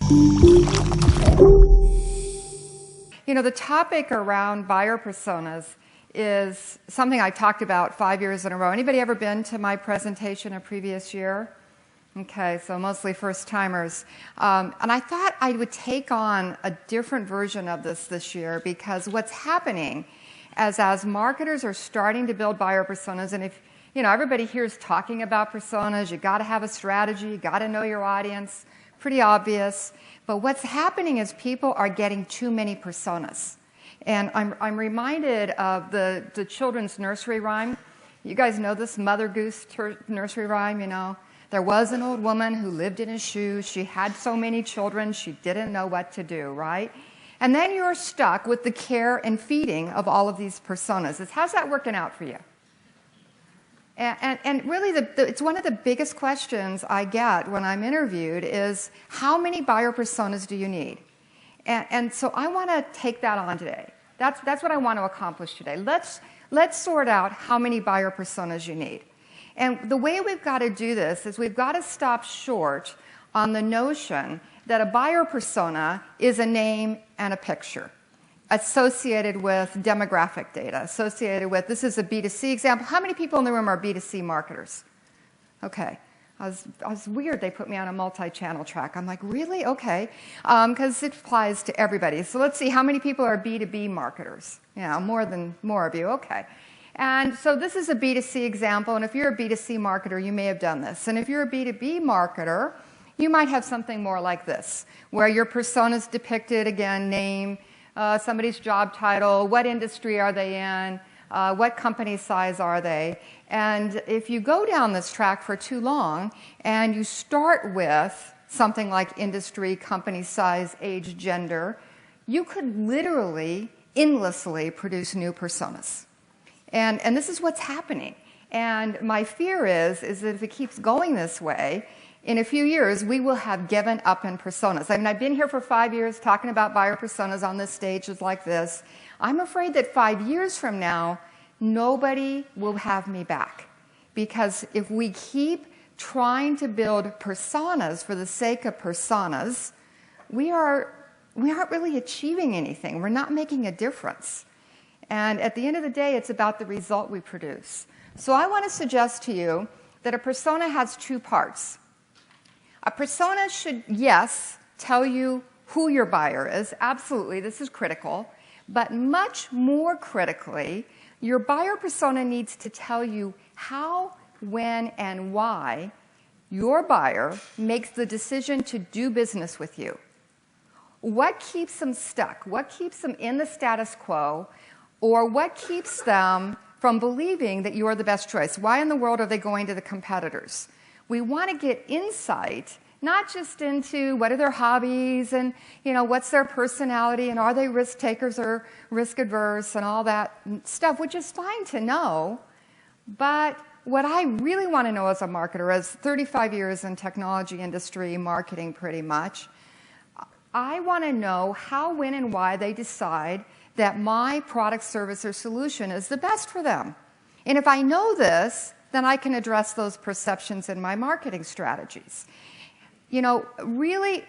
You know, the topic around buyer personas is something I talked about 5 years in a row. Anybody ever been to my presentation a previous year? Okay, so mostly first-timers. And I thought I would take on a different version of this year, because what's happening as marketers are starting to build buyer personas, and if, you know, everybody here is talking about personas, you got to have a strategy, you got to know your audience, pretty obvious. But what's happening is people are getting too many personas. And I'm reminded of the children's nursery rhyme. You guys know this Mother Goose nursery rhyme, you know. There was an old woman who lived in a shoe. She had so many children, she didn't know what to do, right? And then you're stuck with the care and feeding of all of these personas. How's that working out for you? And really, it's one of the biggest questions I get when I'm interviewed is, how many buyer personas do you need? And so I want to take that on today. That's what I want to accomplish today. Let's sort out how many buyer personas you need. And the way we've got to do this is we've got to stop short on the notion that a buyer persona is a name and a picture associated with demographic data, associated with, this is a B2C example. How many people in the room are B2C marketers? Okay. I was weird they put me on a multi-channel track. I'm like, really? Okay. Because it applies to everybody. So let's see, how many people are B2B marketers? Yeah, more of you. Okay. And so this is a B2C example, and if you're a B2C marketer, you may have done this. And if you're a B2B marketer, you might have something more like this, where your persona is depicted, again, name, somebody's job title, what industry are they in, what company size are they. And if you go down this track for too long and you start with something like industry, company size, age, gender, you could literally endlessly produce new personas. And this is what's happening. And my fear is that if it keeps going this way, in a few years, we will have given up in personas. I mean, I've been here for 5 years talking about buyer personas on this stages like this. I'm afraid that 5 years from now, nobody will have me back. Because if we keep trying to build personas for the sake of personas, we aren't really achieving anything. We're not making a difference. And at the end of the day, it's about the result we produce. So I want to suggest to you that a persona has two parts. A persona should, yes, tell you who your buyer is. Absolutely, this is critical. But much more critically, your buyer persona needs to tell you how, when, and why your buyer makes the decision to do business with you. What keeps them stuck? What keeps them in the status quo? Or what keeps them from believing that you are the best choice? Why in the world are they going to the competitors? We want to get insight, not just into what are their hobbies and, you know, what's their personality and are they risk takers or risk adverse and all that stuff, which is fine to know. But what I really want to know as a marketer, as 35 years in technology industry, marketing pretty much, I want to know how, when, and why they decide that my product, service, or solution is the best for them. And if I know this, then I can address those perceptions in my marketing strategies. You know, really,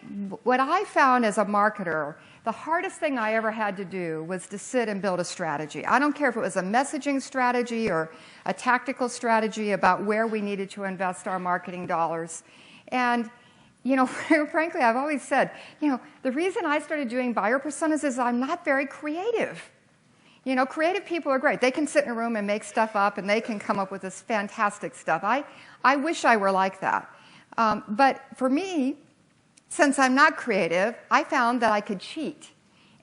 what I found as a marketer, the hardest thing I ever had to do was to sit and build a strategy. I don't care if it was a messaging strategy or a tactical strategy about where we needed to invest our marketing dollars. And you know, frankly, I've always said, you know, the reason I started doing buyer personas is I'm not very creative. You know, creative people are great. They can sit in a room and make stuff up, and they can come up with this fantastic stuff. I wish I were like that. But for me, since I'm not creative, I found that I could cheat.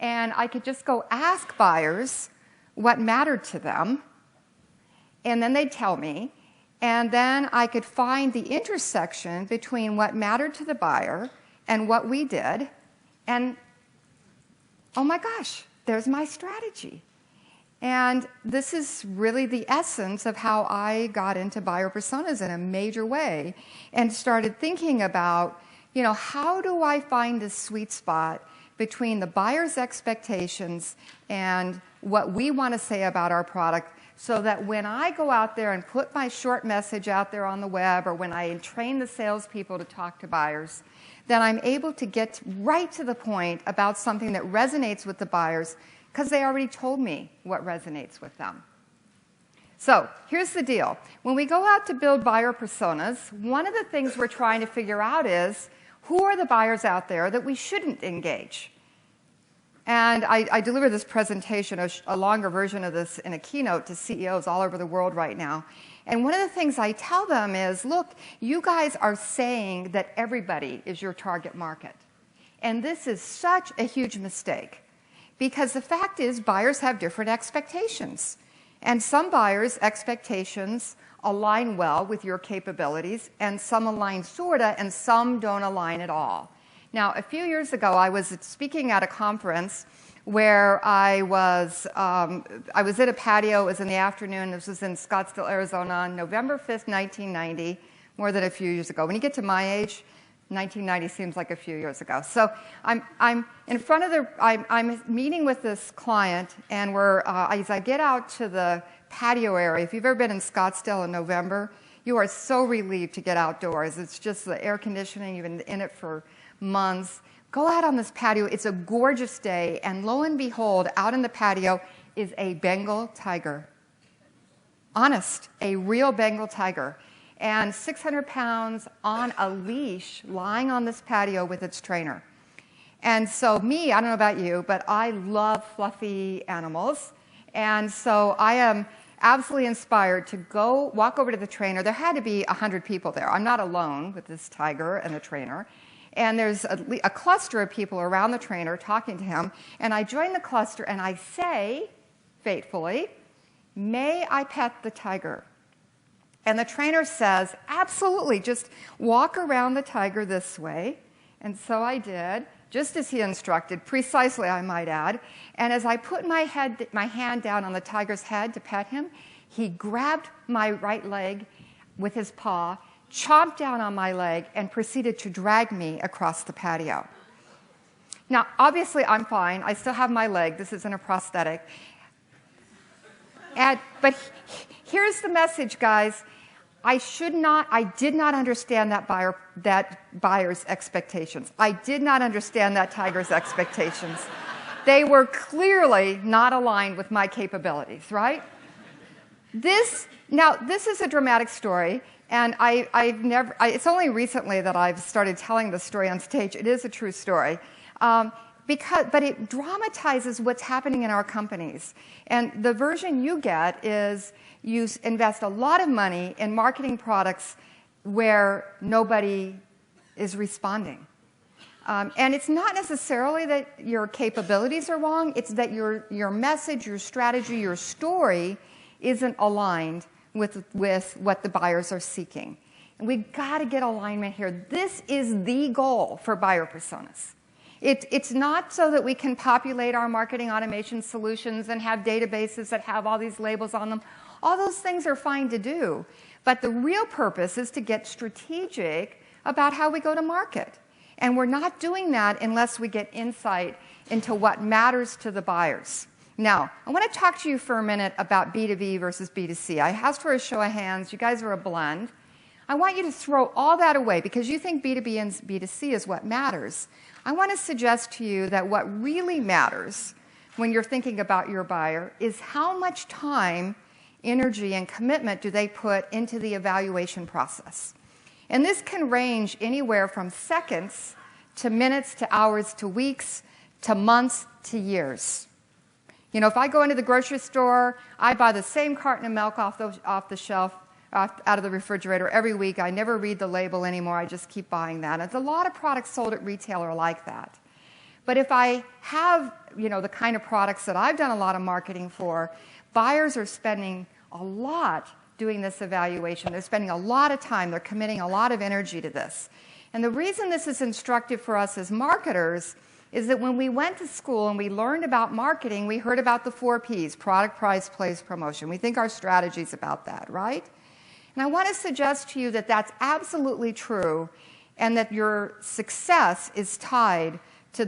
And I could just go ask buyers what mattered to them, and then they'd tell me. And then I could find the intersection between what mattered to the buyer and what we did. And, oh my gosh, there's my strategy. And this is really the essence of how I got into buyer personas in a major way and started thinking about, you know, how do I find a sweet spot between the buyer's expectations and what we want to say about our product, so that when I go out there and put my short message out there on the web, or when I train the salespeople to talk to buyers, then I'm able to get right to the point about something that resonates with the buyers because they already told me what resonates with them. So here's the deal. When we go out to build buyer personas, one of the things we're trying to figure out is who are the buyers out there that we shouldn't engage? And I deliver this presentation, a longer version of this, in a keynote to CEOs all over the world right now. And one of the things I tell them is, look, you guys are saying that everybody is your target market. And this is such a huge mistake. Because the fact is, buyers have different expectations. And some buyers' expectations align well with your capabilities, and some align sorta, and some don't align at all. Now, a few years ago, I was speaking at a conference where I was in a patio. It was in the afternoon. This was in Scottsdale, Arizona, on November 5th, 1990, more than a few years ago. When you get to my age, 1990 seems like a few years ago. So I'm in front of the, I'm meeting with this client, and as I get out to the patio area, if you've ever been in Scottsdale in November, you are so relieved to get outdoors. It's just the air conditioning. You've been in it for months. Go out on this patio. It's a gorgeous day, and lo and behold, out in the patio is a Bengal tiger. Honest, a real Bengal tiger. And 600 pounds on a leash lying on this patio with its trainer. And so me, I don't know about you, but I love fluffy animals. And so I am absolutely inspired to go walk over to the trainer. There had to be 100 people there. I'm not alone with this tiger and the trainer. And there's a cluster of people around the trainer talking to him. And I join the cluster and I say, fatefully, "May I pet the tiger?" And the trainer says, "Absolutely, just walk around the tiger this way." And so I did, just as he instructed, precisely, I might add. And as I put my hand down on the tiger's head to pet him, he grabbed my right leg with his paw, chomped down on my leg, and proceeded to drag me across the patio. Now, obviously, I'm fine. I still have my leg. This isn't a prosthetic. But here's the message, guys. I did not understand that buyer's expectations. I did not understand that tiger's expectations. They were clearly not aligned with my capabilities, right? This is a dramatic story, and it's only recently that I've started telling this story on stage. It is a true story. But it dramatizes what's happening in our companies. And the version you get is you invest a lot of money in marketing products where nobody is responding. And it's not necessarily that your capabilities are wrong. It's that your message, your strategy, your story isn't aligned with what the buyers are seeking. And we've got to get alignment here. This is the goal for buyer personas. It's not so that we can populate our marketing automation solutions and have databases that have all these labels on them. All those things are fine to do. But the real purpose is to get strategic about how we go to market. And we're not doing that unless we get insight into what matters to the buyers. Now, I want to talk to you for a minute about B2B versus B2C. I asked for a show of hands. You guys are a blend. I want you to throw all that away because you think B2B and B2C is what matters. I want to suggest to you that what really matters when you're thinking about your buyer is how much time, energy, and commitment do they put into the evaluation process. And this can range anywhere from seconds to minutes to hours to weeks to months to years. You know, if I go into the grocery store, I buy the same carton of milk off the shelf, out of the refrigerator every week. I never read the label anymore. I just keep buying that. And a lot of products sold at retail are like that. But if I have, the kind of products that I've done a lot of marketing for, buyers are spending a lot doing this evaluation. They're spending a lot of time. They're committing a lot of energy to this. And the reason this is instructive for us as marketers is that when we went to school and we learned about marketing, we heard about the 4 Ps, product, price, place, promotion. We think our strategy is about that, right? And I want to suggest to you that that's absolutely true and that your success is tied to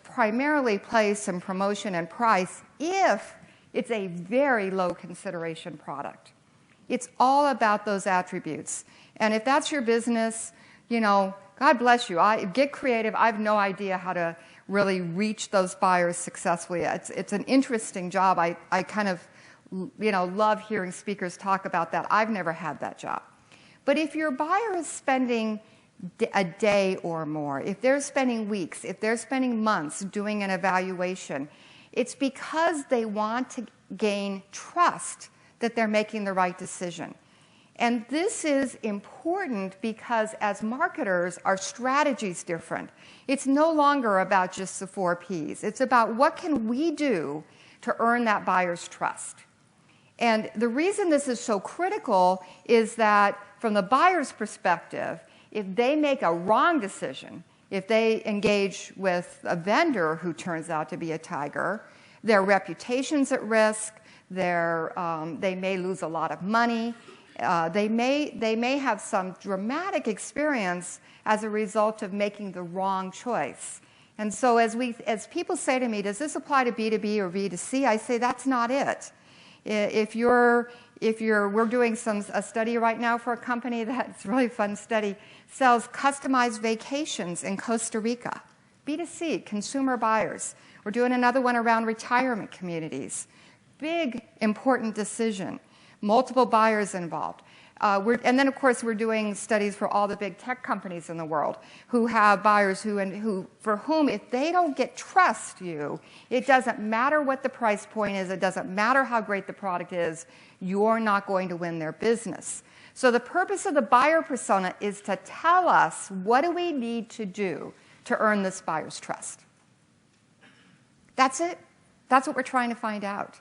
primarily place and promotion and price if it's a very low consideration product. It's all about those attributes. And if that's your business, God bless you. Get creative. I have no idea how to really reach those buyers successfully. It's an interesting job. I kind of, love hearing speakers talk about that. I've never had that job. But if your buyer is spending a day or more, if they're spending weeks, if they're spending months doing an evaluation, it's because they want to gain trust that they're making the right decision. And this is important because as marketers, our strategy is different. It's no longer about just the 4 Ps. It's about what can we do to earn that buyer's trust. And the reason this is so critical is that from the buyer's perspective, if they make a wrong decision, if they engage with a vendor who turns out to be a tiger, their reputation's at risk, they may lose a lot of money, they may have some dramatic experience as a result of making the wrong choice. And so as people say to me, does this apply to B2B or B2C? I say that's not it. We're doing a study right now for a company that's a really fun study, sells customized vacations in Costa Rica. B2C, consumer buyers. We're doing another one around retirement communities. Big, important decision. Multiple buyers involved. And then, of course, we're doing studies for all the big tech companies in the world who have buyers for whom, if they don't get trust you, it doesn't matter what the price point is, it doesn't matter how great the product is, you're not going to win their business. So the purpose of the buyer persona is to tell us what do we need to do to earn this buyer's trust. That's it. That's what we're trying to find out.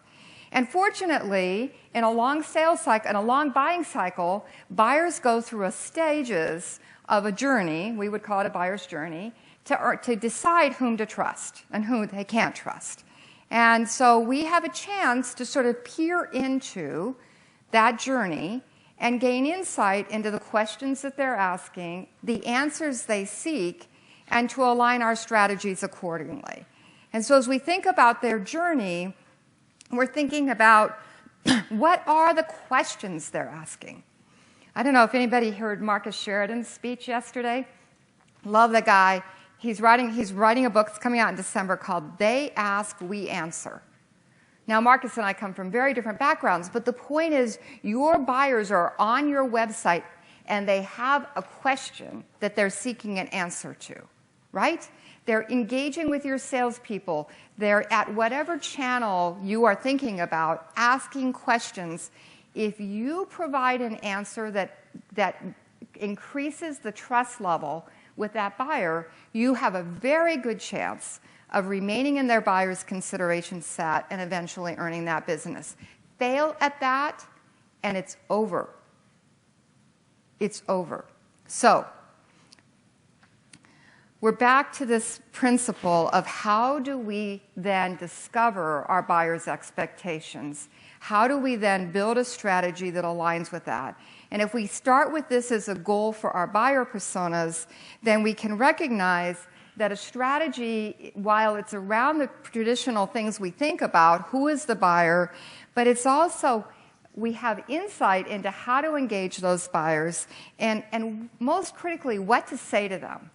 And fortunately, in a long sales cycle, in a long buying cycle, buyers go through stages of a journey, we would call it a buyer's journey, to decide whom to trust and who they can't trust. And so we have a chance to sort of peer into that journey and gain insight into the questions that they're asking, the answers they seek, and to align our strategies accordingly. And so as we think about their journey, we're thinking about what are the questions they're asking. I don't know if anybody heard Marcus Sheridan's speech yesterday. Love the guy. He's writing a book that's coming out in December called They Ask, We Answer. Now, Marcus and I come from very different backgrounds, but the point is your buyers are on your website and they have a question that they're seeking an answer to, right? They're engaging with your salespeople. They're at whatever channel you are thinking about, asking questions. If you provide an answer that increases the trust level with that buyer, you have a very good chance of remaining in their buyer's consideration set and eventually earning that business. Fail at that, and it's over. It's over. So, we're back to this principle of how do we then discover our buyers' expectations? How do we then build a strategy that aligns with that? And if we start with this as a goal for our buyer personas, then we can recognize that a strategy, while it's around the traditional things we think about, who is the buyer, but it's also we have insight into how to engage those buyers and most critically, what to say to them.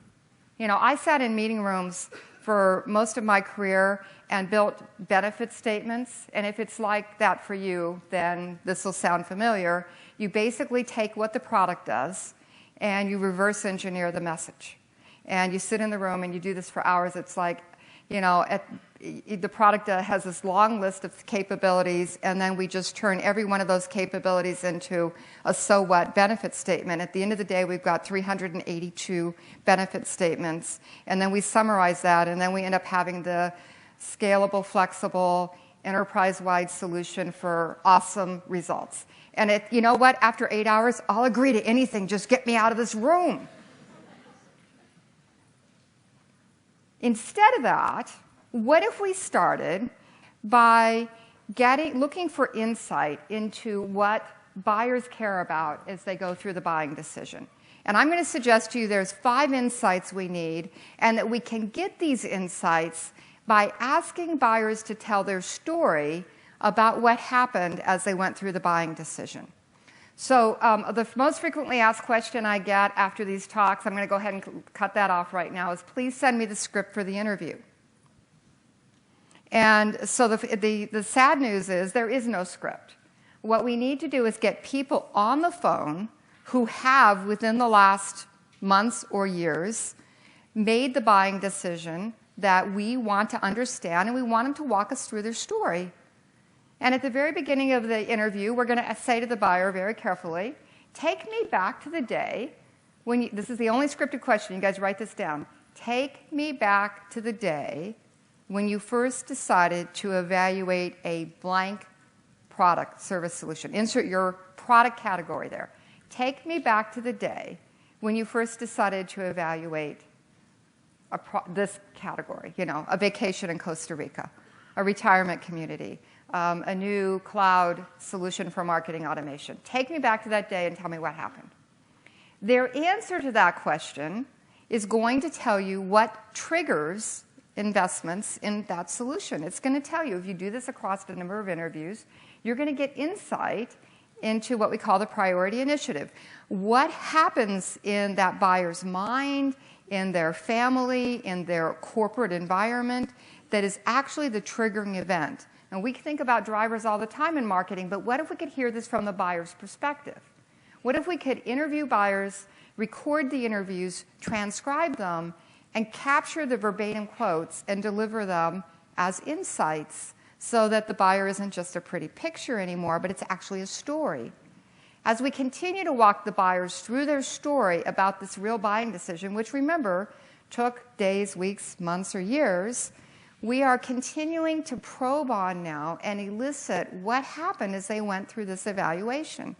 I sat in meeting rooms for most of my career and built benefit statements. And if it's like that for you, then this will sound familiar. You basically take what the product does and you reverse engineer the message. And you sit in the room and you do this for hours. It's like, the product has this long list of capabilities, and then we just turn every one of those capabilities into a so what benefit statement. At the end of the day, we've got 382 benefit statements, and then we summarize that, and then we end up having the scalable, flexible, enterprise-wide solution for awesome results. And you know what? After 8 hours, I'll agree to anything. Just get me out of this room. Instead of that, what if we started by looking for insight into what buyers care about as they go through the buying decision? And I'm going to suggest to you there's 5 insights we need, and that we can get these insights by asking buyers to tell their story about what happened as they went through the buying decision. So the most frequently asked question I get after these talks, I'm going to go ahead and cut that off right now, is please send me the script for the interview. And so the sad news is there is no script. What we need to do is get people on the phone who have, within the last months or years, made the buying decision that we want to understand, and we want them to walk us through their story. And at the very beginning of the interview, we're going to say to the buyer very carefully, take me back to the day when you, this is the only scripted question, you guys write this down. Take me back to the day when you first decided to evaluate a blank product, service, solution. Insert your product category there. Take me back to the day when you first decided to evaluate this category, you know, a vacation in Costa Rica, a retirement community, a new cloud solution for marketing automation. Take me back to that day and tell me what happened. Their answer to that question is going to tell you what triggers investments in that solution. It's going to tell you, if you do this across a number of interviews, you're going to get insight into what we call the priority initiative. What happens in that buyer's mind, in their family, in their corporate environment, that is actually the triggering event. And we think about drivers all the time in marketing, but what if we could hear this from the buyer's perspective? What if we could interview buyers, record the interviews, transcribe them, and capture the verbatim quotes and deliver them as insights so that the buyer isn't just a pretty picture anymore, but it's actually a story. As we continue to walk the buyers through their story about this real buying decision, which, remember, took days, weeks, months, or years, we are continuing to probe on now and elicit what happened as they went through this evaluation.